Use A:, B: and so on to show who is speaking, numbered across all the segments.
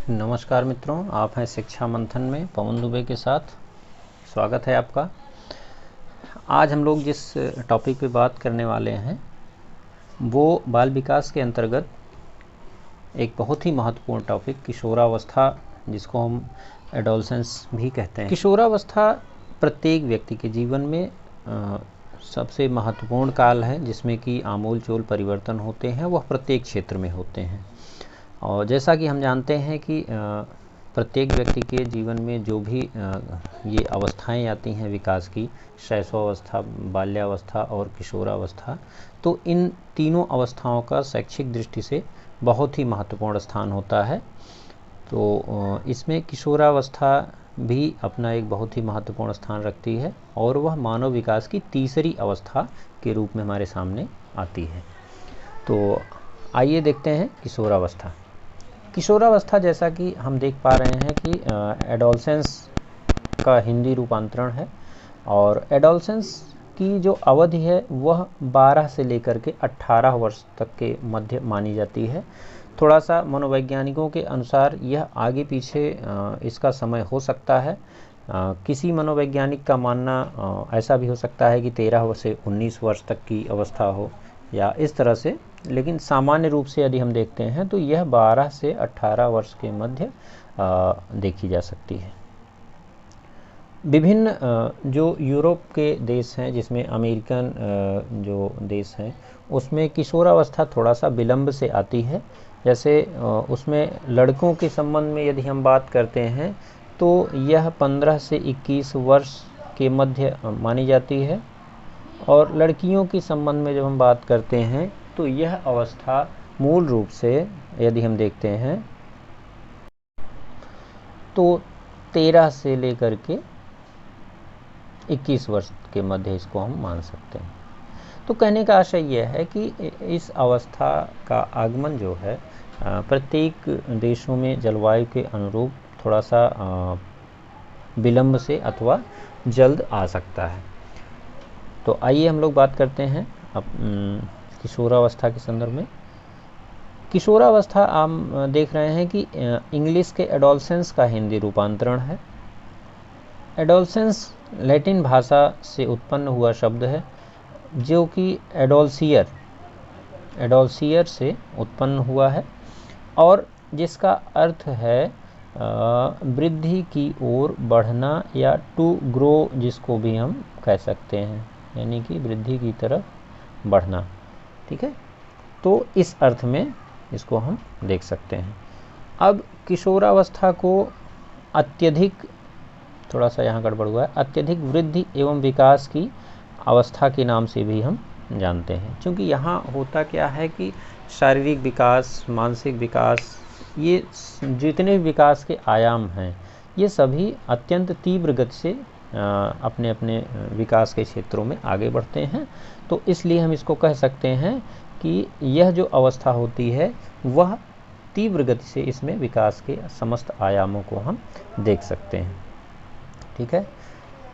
A: नमस्कार मित्रों, आप हैं शिक्षा मंथन में पवन दुबे के साथ। स्वागत है आपका। आज हम लोग जिस टॉपिक पे बात करने वाले हैं वो बाल विकास के अंतर्गत एक बहुत ही महत्वपूर्ण टॉपिक किशोरावस्था, जिसको हम एडोलसेंस भी कहते हैं। किशोरावस्था प्रत्येक व्यक्ति के जीवन में सबसे महत्वपूर्ण काल है, जिसमें कि आमूल चूल परिवर्तन होते हैं। वह प्रत्येक क्षेत्र में होते हैं और जैसा कि हम जानते हैं कि प्रत्येक व्यक्ति के जीवन में जो भी ये अवस्थाएं आती हैं विकास की, शैशवावस्था, बाल्यावस्था और किशोरावस्था, तो इन तीनों अवस्थाओं का शैक्षिक दृष्टि से बहुत ही महत्वपूर्ण स्थान होता है। तो इसमें किशोरावस्था भी अपना एक बहुत ही महत्वपूर्ण स्थान रखती है और वह मानव विकास की तीसरी अवस्था के रूप में हमारे सामने आती है। तो आइए देखते हैं किशोरावस्था। किशोरावस्था, जैसा कि हम देख पा रहे हैं कि एडोलसेंस का हिंदी रूपांतरण है और एडोलसेंस की जो अवधि है वह 12 से लेकर के 18 वर्ष तक के मध्य मानी जाती है। थोड़ा सा मनोवैज्ञानिकों के अनुसार यह आगे पीछे इसका समय हो सकता है। किसी मनोवैज्ञानिक का मानना ऐसा भी हो सकता है कि 13 से 19 वर्ष तक की अवस्था हो या इस तरह से, लेकिन सामान्य रूप से यदि हम देखते हैं तो यह 12 से 18 वर्ष के मध्य देखी जा सकती है। विभिन्न जो यूरोप के देश हैं, जिसमें अमेरिकन जो देश हैं, उसमें किशोरावस्था थोड़ा सा विलंब से आती है। जैसे उसमें लड़कों के संबंध में यदि हम बात करते हैं तो यह 15 से 21 वर्ष के मध्य मानी जाती है और लड़कियों के संबंध में जब हम बात करते हैं तो यह अवस्था मूल रूप से यदि हम देखते हैं तो 13 से लेकर के 21 वर्ष के मध्य इसको हम मान सकते हैं। तो कहने का आशय यह है कि इस अवस्था का आगमन जो है प्रत्येक देशों में जलवायु के अनुरूप थोड़ा सा विलंब से अथवा जल्द आ सकता है। तो आइए हम लोग बात करते हैं अब किशोरावस्था के संदर्भ में। किशोरावस्था हम देख रहे हैं कि इंग्लिश के एडोलसेंस का हिंदी रूपांतरण है। एडोलसेंस लैटिन भाषा से उत्पन्न हुआ शब्द है जो कि एडोलसियर से उत्पन्न हुआ है और जिसका अर्थ है वृद्धि की ओर बढ़ना या टू ग्रो, जिसको भी हम कह सकते हैं, यानी कि वृद्धि की तरफ बढ़ना। ठीक है, तो इस अर्थ में इसको हम देख सकते हैं। अब किशोरावस्था को अत्यधिक, थोड़ा सा यहाँ गड़बड़ हुआ है, अत्यधिक वृद्धि एवं विकास की अवस्था के नाम से भी हम जानते हैं, क्योंकि यहाँ होता क्या है कि शारीरिक विकास, मानसिक विकास, ये जितने विकास के आयाम हैं ये सभी अत्यंत तीव्र गति से अपने अपने विकास के क्षेत्रों में आगे बढ़ते हैं। तो इसलिए हम इसको कह सकते हैं कि यह जो अवस्था होती है वह तीव्र गति से इसमें विकास के समस्त आयामों को हम देख सकते हैं। ठीक है,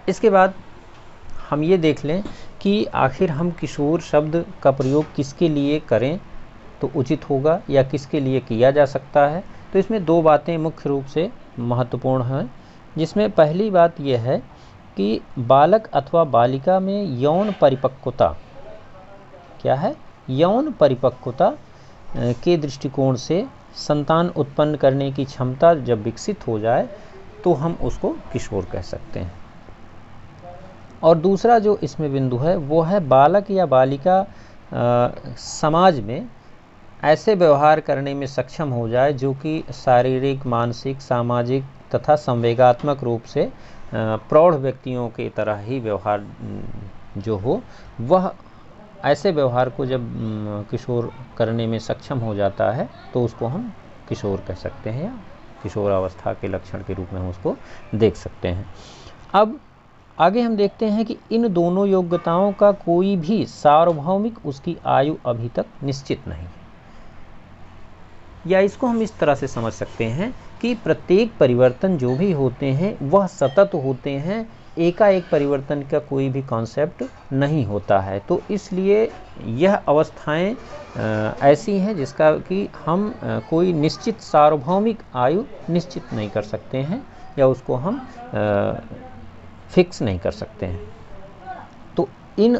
A: इसके बाद हम ये देख लें कि आखिर हम किशोर शब्द का प्रयोग किसके लिए करें तो उचित होगा या किसके लिए किया जा सकता है। तो इसमें दो बातें मुख्य रूप से महत्वपूर्ण हैं, जिसमें पहली बात यह है कि बालक अथवा बालिका में यौन परिपक्वता, क्या है, यौन परिपक्वता के दृष्टिकोण से संतान उत्पन्न करने की क्षमता जब विकसित हो जाए तो हम उसको किशोर कह सकते हैं। और दूसरा जो इसमें बिंदु है वो है बालक या बालिका समाज में ऐसे व्यवहार करने में सक्षम हो जाए जो कि शारीरिक, मानसिक, सामाजिक तथा संवेगात्मक रूप से प्रौढ़ व्यक्तियों की तरह ही व्यवहार जो हो, वह ऐसे व्यवहार को जब किशोर करने में सक्षम हो जाता है तो उसको हम किशोर कह सकते हैं या किशोरावस्था के लक्षण के रूप में हम उसको देख सकते हैं। अब आगे हम देखते हैं कि इन दोनों योग्यताओं का कोई भी सार्वभौमिक उसकी आयु अभी तक निश्चित नहीं है, या इसको हम इस तरह से समझ सकते हैं कि प्रत्येक परिवर्तन जो भी होते हैं वह सतत होते हैं, एकाएक परिवर्तन का कोई भी कॉन्सेप्ट नहीं होता है। तो इसलिए यह अवस्थाएं ऐसी हैं जिसका कि हम कोई निश्चित सार्वभौमिक आयु निश्चित नहीं कर सकते हैं या उसको हम फिक्स नहीं कर सकते हैं। तो इन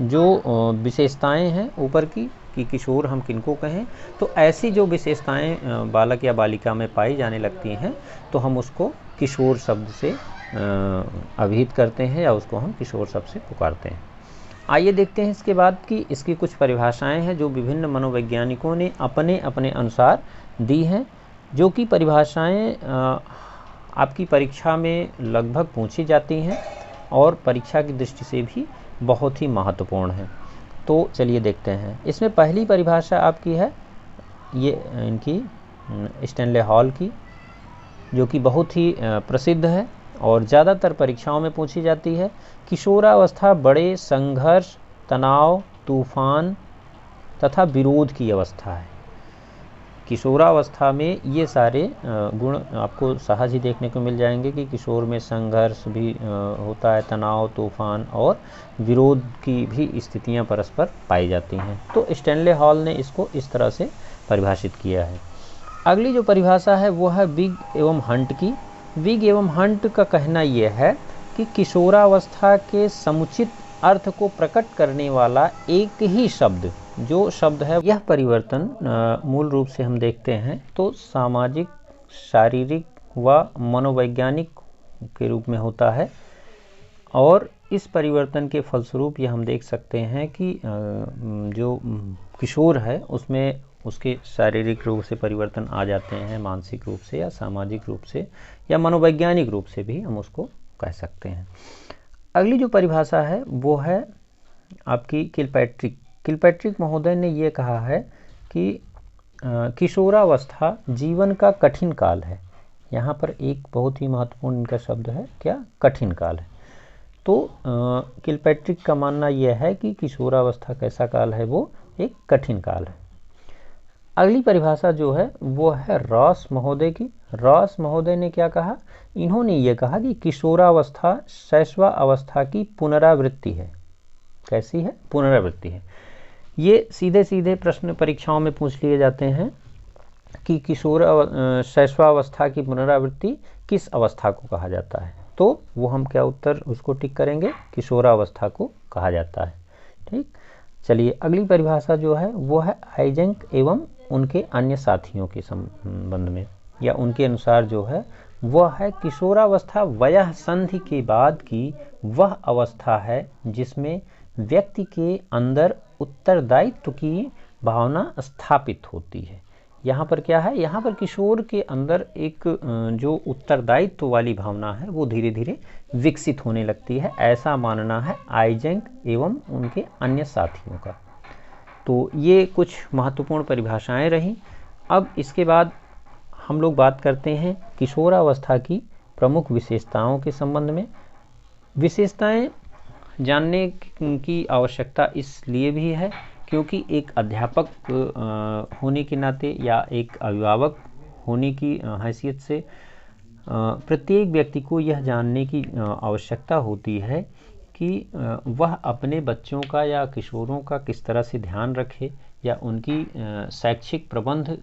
A: जो विशेषताएं हैं ऊपर की कि किशोर हम किनको कहें, तो ऐसी जो विशेषताएं बालक या बालिका में पाई जाने लगती हैं तो हम उसको किशोर शब्द से अभिहित करते हैं या उसको हम किशोर शब्द से पुकारते हैं। आइए देखते हैं इसके बाद कि इसकी कुछ परिभाषाएं हैं जो विभिन्न मनोवैज्ञानिकों ने अपने अपने अनुसार दी हैं, जो कि परिभाषाएं आपकी परीक्षा में लगभग पूछी जाती हैं और परीक्षा की दृष्टि से भी बहुत ही महत्वपूर्ण है। तो चलिए देखते हैं। इसमें पहली परिभाषा आपकी है ये इनकी स्टैनले हॉल की, जो कि बहुत ही प्रसिद्ध है और ज़्यादातर परीक्षाओं में पूछी जाती है। किशोरावस्था बड़े संघर्ष, तनाव, तूफान तथा विरोध की अवस्था है। किशोरावस्था में ये सारे गुण आपको सहज ही देखने को मिल जाएंगे कि किशोर में संघर्ष भी होता है, तनाव, तूफान और विरोध की भी स्थितियां परस्पर पाई जाती हैं। तो स्टैनले हॉल ने इसको इस तरह से परिभाषित किया है। अगली जो परिभाषा है वो है विग एवं हंट की। विग एवं हंट का कहना यह है कि किशोरावस्था के समुचित अर्थ को प्रकट करने वाला एक ही शब्द, जो शब्द है, यह परिवर्तन मूल रूप से हम देखते हैं तो सामाजिक, शारीरिक व मनोवैज्ञानिक के रूप में होता है। और इस परिवर्तन के फलस्वरूप ये हम देख सकते हैं कि जो किशोर है उसमें उसके शारीरिक रूप से परिवर्तन आ जाते हैं, मानसिक रूप से या सामाजिक रूप से या मनोवैज्ञानिक रूप से भी हम उसको कह सकते हैं। अगली जो परिभाषा है वो है आपकी किलपैट्रिक। किलपैट्रिक महोदय ने ये कहा है कि किशोरावस्था जीवन का कठिन काल है। यहाँ पर एक बहुत ही महत्वपूर्ण इनका शब्द है, क्या? कठिन काल है। तो किलपैट्रिक का मानना यह है कि किशोरावस्था कैसा काल है, वो एक कठिन काल है। अगली परिभाषा जो है वो है रॉस महोदय की। रॉस महोदय ने क्या कहा? इन्होंने ये कहा कि किशोरावस्था शैशवावस्था की पुनरावृत्ति है। कैसी है? पुनरावृत्ति है। ये सीधे सीधे प्रश्न परीक्षाओं में पूछ लिए जाते हैं कि शैशवावस्था की पुनरावृत्ति किस अवस्था को कहा जाता है। तो वो हम क्या उत्तर उसको टिक करेंगे? किशोरावस्था को कहा जाता है। ठीक, चलिए अगली परिभाषा जो है वो है आइजेंक एवं उनके अन्य साथियों के संबंध में, या उनके अनुसार जो है वह है किशोरावस्था वयः संधि के बाद की वह अवस्था है जिसमें व्यक्ति के अंदर उत्तरदायित्व की भावना स्थापित होती है। यहाँ पर क्या है? यहाँ पर किशोर के अंदर एक जो उत्तरदायित्व वाली भावना है वो धीरे धीरे विकसित होने लगती है, ऐसा मानना है आइजेंक एवं उनके अन्य साथियों का। तो ये कुछ महत्वपूर्ण परिभाषाएं रहीं। अब इसके बाद हम लोग बात करते हैं किशोरावस्था की प्रमुख विशेषताओं के संबंध में। विशेषताएं जानने की आवश्यकता इसलिए भी है क्योंकि एक अध्यापक होने के नाते या एक अभिभावक होने की हैसियत से प्रत्येक व्यक्ति को यह जानने की आवश्यकता होती है कि वह अपने बच्चों का या किशोरों का किस तरह से ध्यान रखे या उनकी शैक्षिक प्रबंध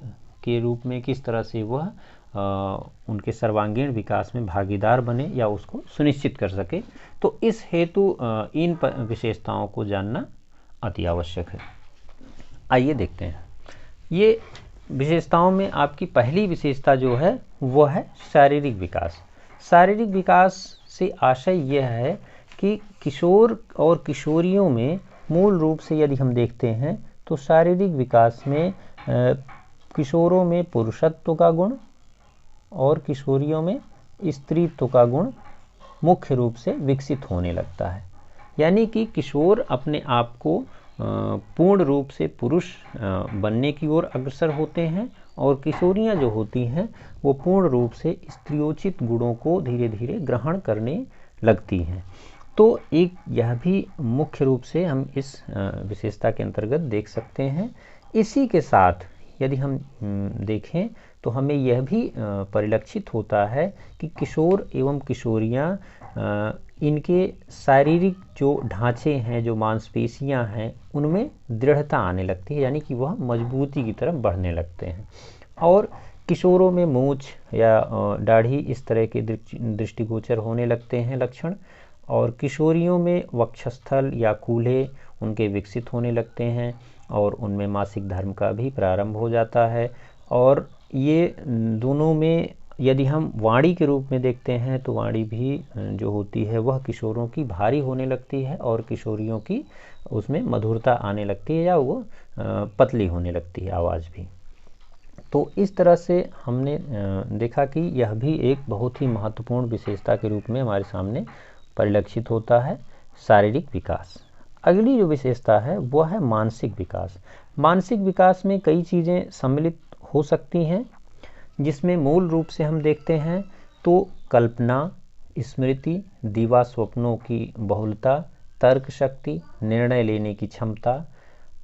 A: के रूप में किस तरह से वह उनके सर्वांगीण विकास में भागीदार बने या उसको सुनिश्चित कर सके। तो इस हेतु इन विशेषताओं को जानना अति आवश्यक है। आइए देखते हैं। ये विशेषताओं में आपकी पहली विशेषता जो है वो है शारीरिक विकास। शारीरिक विकास से आशय यह है कि किशोर और किशोरियों में मूल रूप से यदि हम देखते हैं तो शारीरिक विकास में किशोरों में पुरुषत्व का गुण और किशोरियों में स्त्रीत्व का गुण मुख्य रूप से विकसित होने लगता है। यानी कि किशोर अपने आप को पूर्ण रूप से पुरुष बनने की ओर अग्रसर होते हैं और किशोरियां जो होती हैं वो पूर्ण रूप से स्त्रियोचित गुणों को धीरे धीरे ग्रहण करने लगती हैं। तो एक यह भी मुख्य रूप से हम इस विशेषता के अंतर्गत देख सकते हैं। इसी के साथ यदि हम देखें तो हमें यह भी परिलक्षित होता है कि किशोर एवं किशोरियां इनके शारीरिक जो ढांचे हैं, जो मांसपेशियां हैं, उनमें दृढ़ता आने लगती है, यानी कि वह मजबूती की तरफ बढ़ने लगते हैं। और किशोरों में मूंछ या दाढ़ी इस तरह के दृष्टिगोचर होने लगते हैं लक्षण। और किशोरियों में वक्षस्थल या कूल्हे उनके विकसित होने लगते हैं और उनमें मासिक धर्म का भी प्रारंभ हो जाता है। और ये दोनों में यदि हम वाणी के रूप में देखते हैं तो वाणी भी जो होती है वह किशोरों की भारी होने लगती है और किशोरियों की उसमें मधुरता आने लगती है या वो पतली होने लगती है आवाज़ भी। तो इस तरह से हमने देखा कि यह भी एक बहुत ही महत्वपूर्ण विशेषता के रूप में हमारे सामने परिलक्षित होता है, शारीरिक विकास। अगली जो विशेषता है वो है मानसिक विकास। मानसिक विकास में कई चीज़ें सम्मिलित हो सकती हैं, जिसमें मूल रूप से हम देखते हैं तो कल्पना, स्मृति, दीवा स्वप्नों की बहुलता, तर्क शक्ति, निर्णय लेने की क्षमता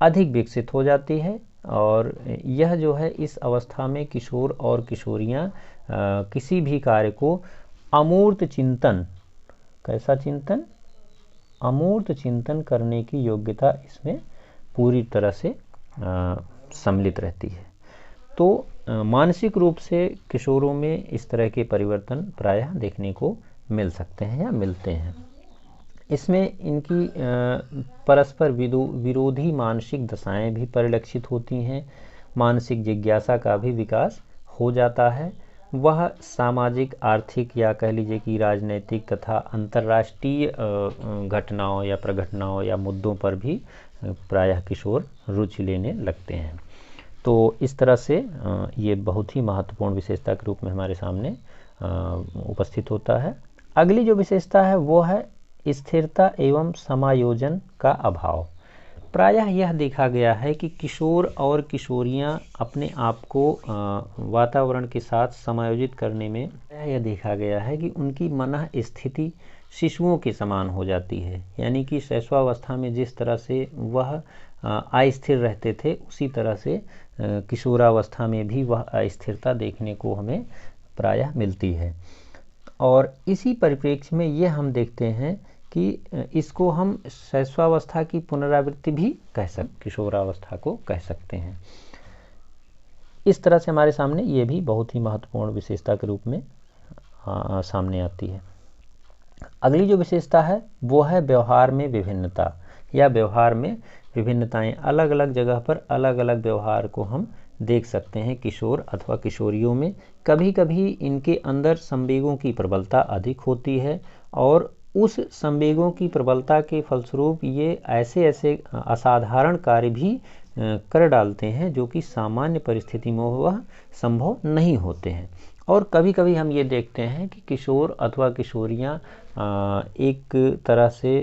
A: अधिक विकसित हो जाती है। और यह जो है इस अवस्था में किशोर और किशोरियाँ किसी भी कार्य को अमूर्त चिंतन, कैसा चिंतन, अमूर्त चिंतन करने की योग्यता इसमें पूरी तरह से सम्मिलित रहती है। तो मानसिक रूप से किशोरों में इस तरह के परिवर्तन प्रायः देखने को मिल सकते हैं या मिलते हैं। इसमें इनकी परस्पर विरोधी मानसिक दशाएं भी परिलक्षित होती हैं। मानसिक जिज्ञासा का भी विकास हो जाता है। वह सामाजिक, आर्थिक या कह लीजिए कि राजनैतिक तथा अंतर्राष्ट्रीय घटनाओं या प्रघटनाओं या मुद्दों पर भी प्रायः किशोर रुचि लेने लगते हैं। तो इस तरह से ये बहुत ही महत्वपूर्ण विशेषता के रूप में हमारे सामने उपस्थित होता है। अगली जो विशेषता है वो है स्थिरता एवं समायोजन का अभाव। प्रायः यह देखा गया है कि किशोर और किशोरियां अपने आप को वातावरण के साथ समायोजित करने में यह देखा गया है कि उनकी मन स्थिति शिशुओं के समान हो जाती है, यानी कि शैशवावस्था में जिस तरह से वह अस्थिर रहते थे उसी तरह से किशोरावस्था में भी वह अस्थिरता देखने को हमें प्रायः मिलती है। और इसी परिप्रेक्ष्य में ये हम देखते हैं कि इसको हम शैशवावस्था की पुनरावृत्ति भी किशोरावस्था को कह सकते हैं। इस तरह से हमारे सामने ये भी बहुत ही महत्वपूर्ण विशेषता के रूप में सामने आती है। अगली जो विशेषता है वो है व्यवहार में विभिन्नता या व्यवहार में विभिन्नताएं। अलग अलग जगह पर अलग अलग व्यवहार को हम देख सकते हैं किशोर अथवा किशोरियों में। कभी कभी इनके अंदर संवेगों की प्रबलता अधिक होती है और उस संवेगों की प्रबलता के फलस्वरूप ये ऐसे असाधारण कार्य भी कर डालते हैं जो कि सामान्य परिस्थिति में वह संभव नहीं होते हैं। और कभी कभी हम ये देखते हैं कि किशोर अथवा किशोरियाँ एक तरह से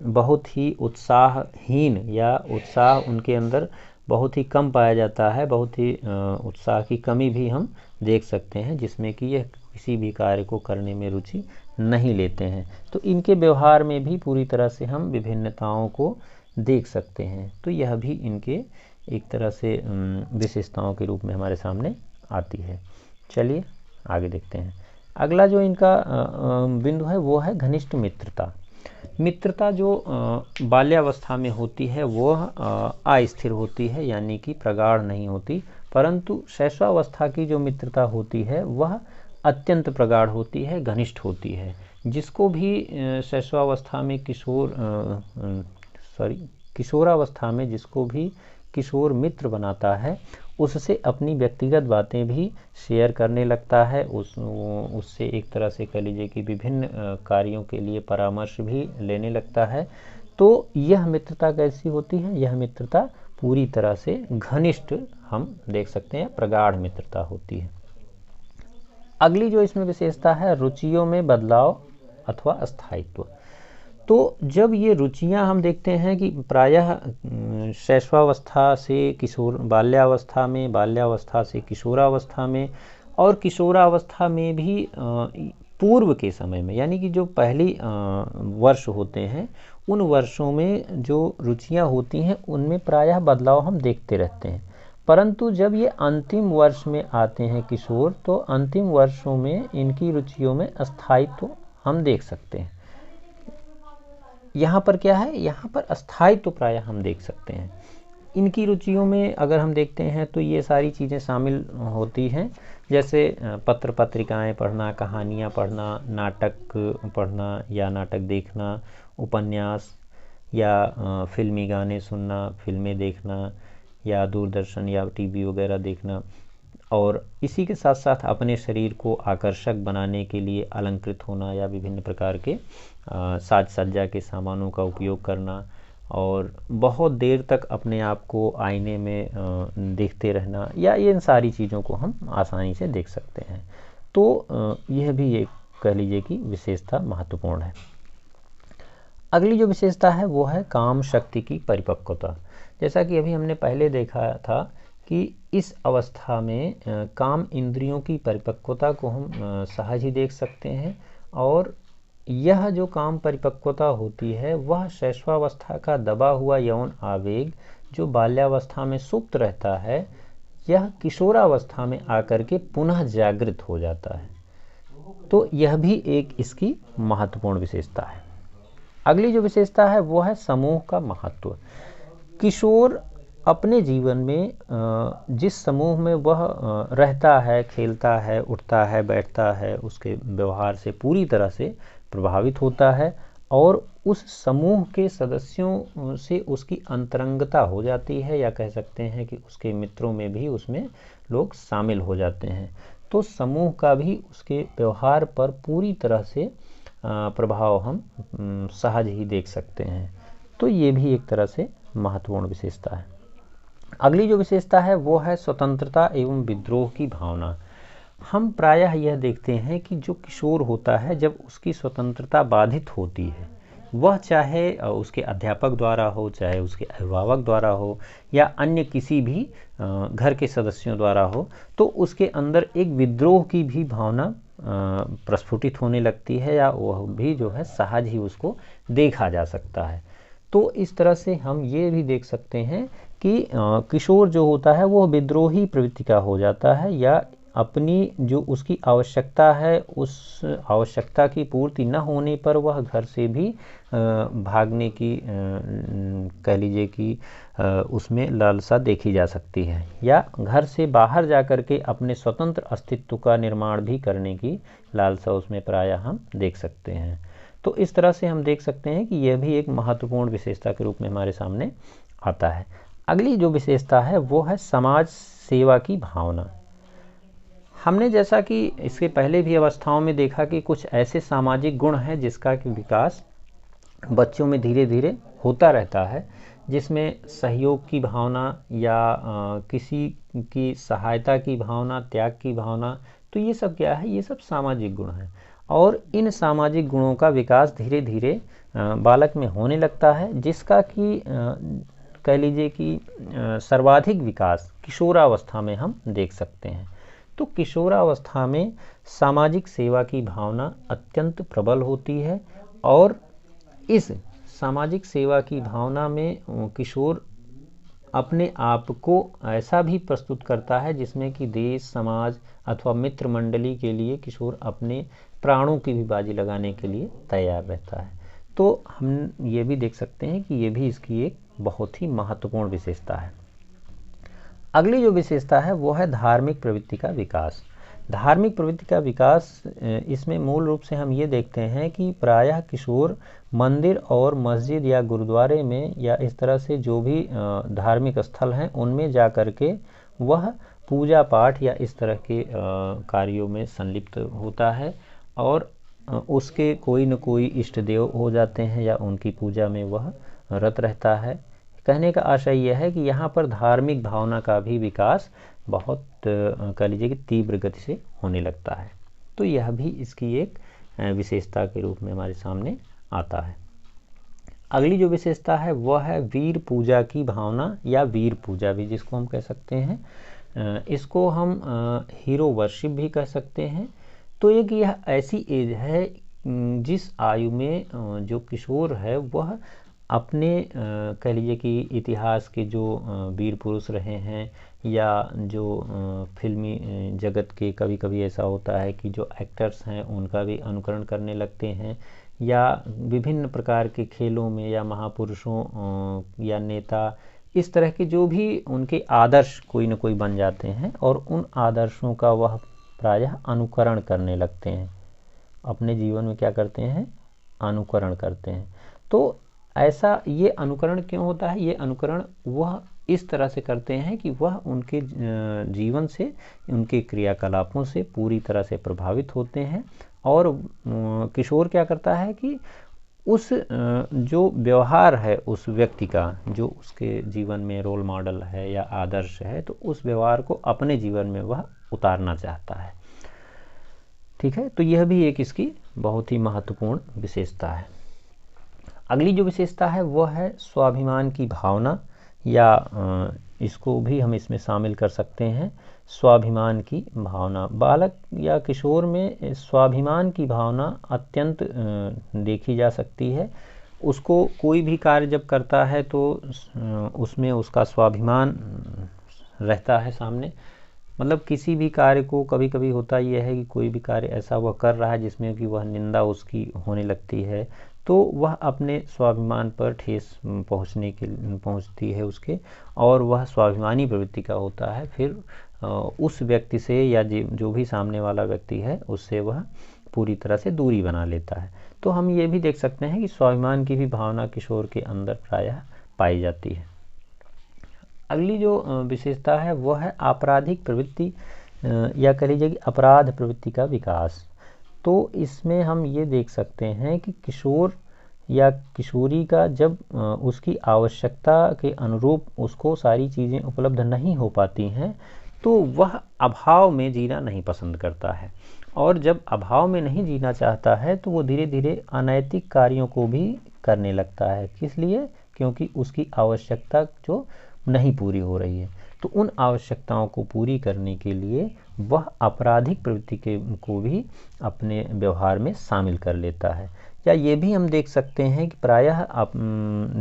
A: बहुत ही उत्साहहीन या उत्साह उनके अंदर बहुत ही कम पाया जाता है, बहुत ही उत्साह की कमी भी हम देख सकते हैं, जिसमें कि यह किसी भी कार्य को करने में रुचि नहीं लेते हैं। तो इनके व्यवहार में भी पूरी तरह से हम विभिन्नताओं को देख सकते हैं। तो यह भी इनके एक तरह से विशेषताओं के रूप में हमारे सामने आती है। चलिए आगे देखते हैं। अगला जो इनका बिंदु है वो है घनिष्ठ मित्रता। मित्रता जो बाल्यावस्था में होती है वह अस्थिर होती है, यानी कि प्रगाढ़ नहीं होती, परंतु शैशवावस्था की जो मित्रता होती है वह अत्यंत प्रगाढ़ होती है, घनिष्ठ होती है। जिसको भी शैशवावस्था में किशोरावस्था में जिसको भी किशोर मित्र बनाता है उससे अपनी व्यक्तिगत बातें भी शेयर करने लगता है, उससे एक तरह से कह लीजिए कि विभिन्न कार्यों के लिए परामर्श भी लेने लगता है। तो यह मित्रता कैसी होती है? यह मित्रता पूरी तरह से घनिष्ठ हम देख सकते हैं, प्रगाढ़ मित्रता होती है। अगली जो इसमें विशेषता है रुचियों में बदलाव अथवा स्थायित्व। तो जब ये रुचियां हम देखते हैं कि प्रायः शैशवावस्था से बाल्यावस्था में, बाल्यावस्था से किशोरावस्था में और किशोरावस्था में भी पूर्व के समय में, यानी कि जो पहली वर्ष होते हैं उन वर्षों में जो रुचियां होती हैं उनमें प्रायः बदलाव हम देखते रहते हैं। परंतु जब ये अंतिम वर्ष में आते हैं किशोर, तो अंतिम वर्षों में इनकी रुचियों में स्थायित्व हम देख सकते हैं। यहाँ पर क्या है, यहाँ पर अस्थायित्व तो प्रायः हम देख सकते हैं। इनकी रुचियों में अगर हम देखते हैं तो ये सारी चीज़ें शामिल होती हैं, जैसे पत्र पत्रिकाएं पढ़ना, कहानियाँ पढ़ना, नाटक पढ़ना या नाटक देखना, उपन्यास या फिल्मी गाने सुनना, फिल्में देखना या दूरदर्शन या टीवी वगैरह देखना, और इसी के साथ साथ अपने शरीर को आकर्षक बनाने के लिए अलंकृत होना या विभिन्न प्रकार के साज सज्जा के सामानों का उपयोग करना, और बहुत देर तक अपने आप को आईने में देखते रहना, या इन सारी चीज़ों को हम आसानी से देख सकते हैं। तो यह भी एक कह लीजिए कि विशेषता महत्वपूर्ण है। अगली जो विशेषता है वो है काम शक्ति की परिपक्वता। जैसा कि अभी हमने पहले देखा था कि इस अवस्था में काम इंद्रियों की परिपक्वता को हम सहज ही देख सकते हैं, और यह जो काम परिपक्वता होती है वह शैशवावस्था का दबा हुआ यौन आवेग जो बाल्यावस्था में सुप्त रहता है, यह किशोरावस्था में आकर के पुनः जागृत हो जाता है। तो यह भी एक इसकी महत्वपूर्ण विशेषता है। अगली जो विशेषता है वो है समूह का महत्व। किशोर अपने जीवन में जिस समूह में वह रहता है, खेलता है, उठता है, बैठता है, उसके व्यवहार से पूरी तरह से प्रभावित होता है, और उस समूह के सदस्यों से उसकी अंतरंगता हो जाती है, या कह सकते हैं कि उसके मित्रों में भी उसमें लोग शामिल हो जाते हैं। तो समूह का भी उसके व्यवहार पर पूरी तरह से प्रभाव हम सहज ही देख सकते हैं। तो ये भी एक तरह से महत्वपूर्ण विशेषता है। अगली जो विशेषता है वो है स्वतंत्रता एवं विद्रोह की भावना। हम प्रायः यह देखते हैं कि जो किशोर होता है, जब उसकी स्वतंत्रता बाधित होती है, वह चाहे उसके अध्यापक द्वारा हो, चाहे उसके अभिभावक द्वारा हो, या अन्य किसी भी घर के सदस्यों द्वारा हो, तो उसके अंदर एक विद्रोह की भी भावना प्रस्फुटित होने लगती है, या वह भी जो है सहज ही उसको देखा जा सकता है। तो इस तरह से हम ये भी देख सकते हैं कि किशोर जो होता है वो विद्रोही प्रवृत्ति का हो जाता है, या अपनी जो उसकी आवश्यकता है उस आवश्यकता की पूर्ति न होने पर वह घर से भी भागने की कह लीजिए कि उसमें लालसा देखी जा सकती है, या घर से बाहर जाकर के अपने स्वतंत्र अस्तित्व का निर्माण भी करने की लालसा उसमें प्रायः हम देख सकते हैं। तो इस तरह से हम देख सकते हैं कि यह भी एक महत्वपूर्ण विशेषता के रूप में हमारे सामने आता है। अगली जो विशेषता है वो है समाज सेवा की भावना। हमने जैसा कि इसके पहले भी अवस्थाओं में देखा कि कुछ ऐसे सामाजिक गुण हैं जिसका कि विकास बच्चों में धीरे धीरे होता रहता है, जिसमें सहयोग की भावना या किसी की सहायता की भावना, त्याग की भावना, तो ये सब क्या है, ये सब सामाजिक गुण हैं। और इन सामाजिक गुणों का विकास धीरे धीरे बालक में होने लगता है, जिसका कि कह लीजिए कि सर्वाधिक विकास किशोरावस्था में हम देख सकते हैं। तो किशोरावस्था में सामाजिक सेवा की भावना अत्यंत प्रबल होती है, और इस सामाजिक सेवा की भावना में किशोर अपने आप को ऐसा भी प्रस्तुत करता है जिसमें कि देश, समाज अथवा मित्र मंडली के लिए किशोर अपने प्राणों की भी बाजी लगाने के लिए तैयार रहता है। तो हम ये भी देख सकते हैं कि ये भी इसकी एक बहुत ही महत्वपूर्ण विशेषता है। अगली जो विशेषता है वो है धार्मिक प्रवृत्ति का विकास। धार्मिक प्रवृत्ति का विकास, इसमें मूल रूप से हम ये देखते हैं कि प्रायः किशोर मंदिर और मस्जिद या गुरुद्वारे में या इस तरह से जो भी धार्मिक स्थल हैं उनमें जा कर के वह पूजा पाठ या इस तरह के कार्यों में संलिप्त होता है, और उसके कोई न कोई इष्ट देव हो जाते हैं या उनकी पूजा में वह रत रहता है। कहने का आशय यह है कि यहाँ पर धार्मिक भावना का भी विकास बहुत कह लीजिए कि तीव्र गति से होने लगता है। तो यह भी इसकी एक विशेषता के रूप में हमारे सामने आता है। अगली जो विशेषता है वह है वीर पूजा की भावना, या वीर पूजा भी जिसको हम कह सकते हैं। इसको हम हीरो वर्शिप भी कह सकते हैं। तो एक यह ऐसी एज है जिस आयु में जो किशोर है वह अपने कह लीजिए कि इतिहास के जो वीर पुरुष रहे हैं, या जो फिल्मी जगत के कभी कभी ऐसा होता है कि जो एक्टर्स हैं उनका भी अनुकरण करने लगते हैं, या विभिन्न प्रकार के खेलों में या महापुरुषों या नेता, इस तरह के जो भी उनके आदर्श कोई न कोई बन जाते हैं और उन आदर्शों का वह प्रायः अनुकरण करने लगते हैं, अपने जीवन में क्या करते हैं, अनुकरण करते हैं। तो ऐसा ये अनुकरण क्यों होता है? ये अनुकरण वह इस तरह से करते हैं कि वह उनके जीवन से, उनके क्रियाकलापों से पूरी तरह से प्रभावित होते हैं। और किशोर क्या करता है कि उस जो व्यवहार है उस व्यक्ति का, जो उसके जीवन में रोल मॉडल है या आदर्श है, तो उस व्यवहार को अपने जीवन में वह उतारना चाहता है। ठीक है, तो यह भी एक इसकी बहुत ही महत्वपूर्ण विशेषता है। अगली जो विशेषता है वह है स्वाभिमान की भावना, या इसको भी हम इसमें शामिल कर सकते हैं, स्वाभिमान की भावना। बालक या किशोर में स्वाभिमान की भावना अत्यंत देखी जा सकती है। उसको कोई भी कार्य जब करता है तो उसमें उसका स्वाभिमान रहता है सामने। मतलब किसी भी कार्य को, कभी कभी होता यह है कि कोई भी कार्य ऐसा वह कर रहा है जिसमें कि वह निंदा उसकी होने लगती है, तो वह अपने स्वाभिमान पर ठेस पहुंचती है उसके, और वह स्वाभिमानी प्रवृत्ति का होता है। फिर उस व्यक्ति से या जो भी सामने वाला व्यक्ति है उससे वह पूरी तरह से दूरी बना लेता है। तो हम ये भी देख सकते हैं कि स्वाभिमान की भी भावना किशोर के अंदर प्रायः पाई जाती है। अगली जो विशेषता है वह है आपराधिक प्रवृत्ति, या कह लीजिए कि अपराध प्रवृत्ति का विकास। तो इसमें हम ये देख सकते हैं कि किशोर या किशोरी का जब उसकी आवश्यकता के अनुरूप उसको सारी चीज़ें उपलब्ध नहीं हो पाती हैं, तो वह अभाव में जीना नहीं पसंद करता है। और जब अभाव में नहीं जीना चाहता है तो वो धीरे धीरे अनैतिक कार्यों को भी करने लगता है। किस लिए? क्योंकि उसकी आवश्यकता जो नहीं पूरी हो रही है, तो उन आवश्यकताओं को पूरी करने के लिए वह आपराधिक प्रवृत्ति को भी अपने व्यवहार में शामिल कर लेता है। या ये भी हम देख सकते हैं कि प्रायः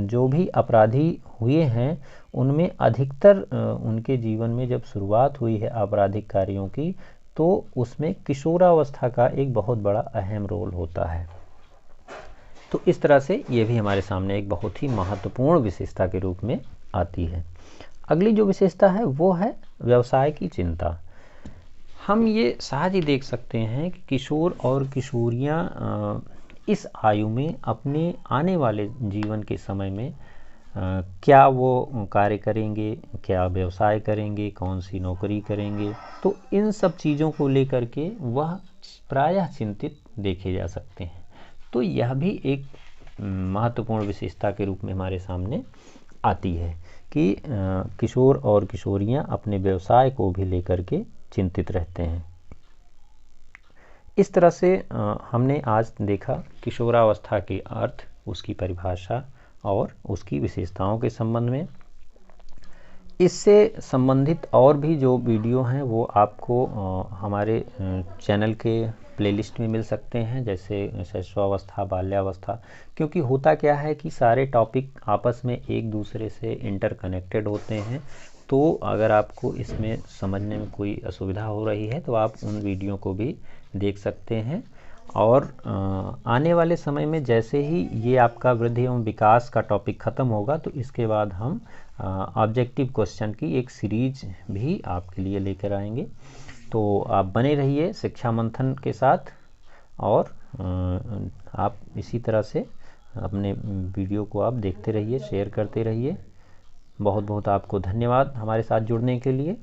A: जो भी अपराधी हुए हैं उनमें अधिकतर उनके जीवन में जब शुरुआत हुई है आपराधिक कार्यों की, तो उसमें किशोरावस्था का एक बहुत बड़ा अहम रोल होता है। तो इस तरह से ये भी हमारे सामने एक बहुत ही महत्वपूर्ण विशेषता के रूप में आती है। अगली जो विशेषता है वो है व्यवसाय की चिंता। हम ये सहज ही देख सकते हैं कि किशोर और किशोरियाँ इस आयु में अपने आने वाले जीवन के समय में क्या वो कार्य करेंगे, क्या व्यवसाय करेंगे, कौन सी नौकरी करेंगे, तो इन सब चीज़ों को लेकर के वह प्रायः चिंतित देखे जा सकते हैं। तो यह भी एक महत्वपूर्ण विशेषता के रूप में हमारे सामने आती है कि किशोर और किशोरियां अपने व्यवसाय को भी लेकर के चिंतित रहते हैं। इस तरह से हमने आज देखा किशोरावस्था के अर्थ, उसकी परिभाषा और उसकी विशेषताओं के संबंध में। इससे संबंधित और भी जो वीडियो हैं वो आपको हमारे चैनल के प्लेलिस्ट में मिल सकते हैं, जैसे शैशवावस्था, बाल्यावस्था। क्योंकि होता क्या है कि सारे टॉपिक आपस में एक दूसरे से इंटरकनेक्टेड होते हैं, तो अगर आपको इसमें समझने में कोई असुविधा हो रही है तो आप उन वीडियो को भी देख सकते हैं। और आने वाले समय में जैसे ही ये आपका वृद्धि एवं विकास का टॉपिक ख़त्म होगा तो इसके बाद हम ऑब्जेक्टिव क्वेश्चन की एक सीरीज भी आपके लिए लेकर आएंगे। तो आप बने रहिए शिक्षा मंथन के साथ, और आप इसी तरह से अपने वीडियो को आप देखते रहिए, शेयर करते रहिए। बहुत बहुत आपको धन्यवाद हमारे साथ जुड़ने के लिए।